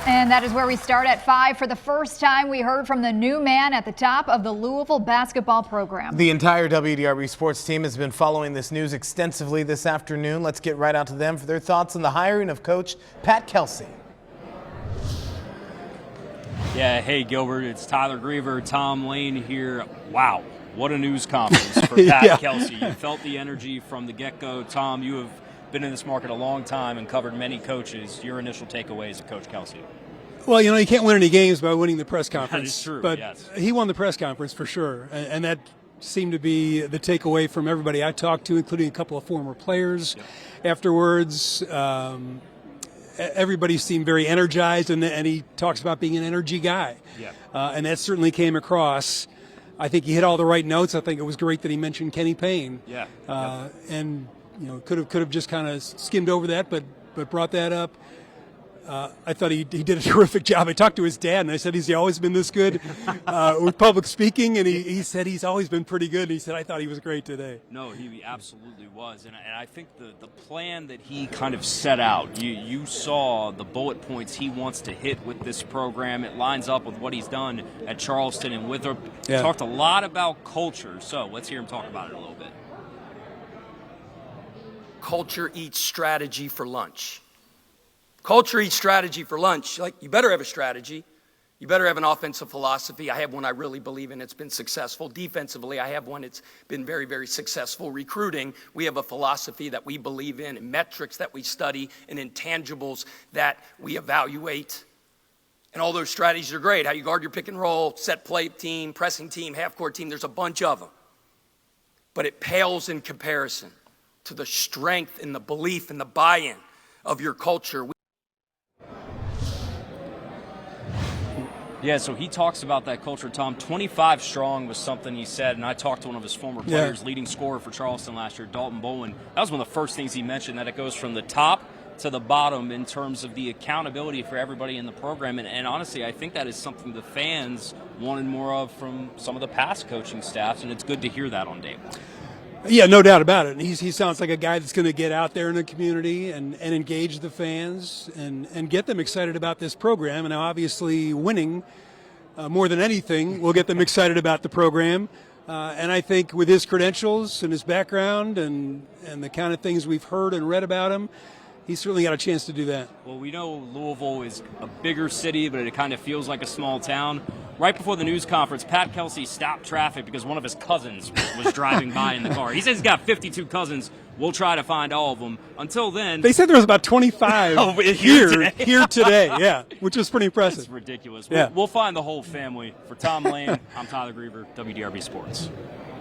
And that is where we start at 5. For the first time, we heard from the new man at the top of the Louisville basketball program. The entire WDRB sports team has been following this news extensively this afternoon. Let's get right out to them for their thoughts on the hiring of Coach Pat Kelsey. Yeah, hey Gilbert, it's Tyler Greever, Tom Lane here. Wow, what a news conference for Pat Kelsey. You felt the energy from the get-go. Tom, you have been in this market a long time and covered many coaches. Your initial takeaways of Coach Kelsey? Well, you can't win any games by winning the press conference. That is true, but yes. He won the press conference for sure, and that seemed to be the takeaway from everybody I talked to, including a couple of former players. Yep. Afterwards, everybody seemed very energized, and he talks about being an energy guy. Yeah. And that certainly came across. I think he hit all the right notes. I think it was great that he mentioned Kenny Payne. Yeah. And could have just kind of skimmed over that, but brought that up. I thought he did a terrific job. I talked to his dad, and I said, "Has he always been this good with public speaking?" And he said he's always been pretty good. And he said, "I thought he was great today." No, he absolutely was. And I think the plan that he kind of set out, you saw the bullet points he wants to hit with this program. It lines up with what he's done at Charleston and Winthrop. Yeah. Talked a lot about culture. So let's hear him talk about it a little bit. Culture eats strategy for lunch. Culture eats strategy for lunch. Like, you better have a strategy. You better have an offensive philosophy. I have one I really believe in. It's been successful. Defensively, I have one. It's been very, very successful. Recruiting, we have a philosophy that we believe in, and metrics that we study, and intangibles that we evaluate. And all those strategies are great. How you guard your pick and roll, set play team, pressing team, half-court team. There's a bunch of them. But it pales in comparison to the strength and the belief and the buy-in of your culture. Yeah, so he talks about that culture, Tom. 25 strong was something he said, and I talked to one of his former players, leading scorer for Charleston last year, Dalton Bowen. That was one of the first things he mentioned, that it goes from the top to the bottom in terms of the accountability for everybody in the program. And honestly, I think that is something the fans wanted more of from some of the past coaching staffs, and it's good to hear that on day one. Yeah, no doubt about it. And he sounds like a guy that's going to get out there in the community and engage the fans and get them excited about this program. And now obviously winning more than anything will get them excited about the program. And I think with his credentials and his background and the kind of things we've heard and read about him, he's certainly got a chance to do that. Well, we know Louisville is a bigger city, but it kind of feels like a small town. Right before the news conference, Pat Kelsey stopped traffic because one of his cousins was driving by in the car. He says he's got 52 cousins. We'll try to find all of them. Until then, they said there was about 25 here today. Yeah, which is pretty impressive. It's ridiculous. Yeah. We'll find the whole family. For Tom Lane, I'm Tyler Greever, WDRB Sports.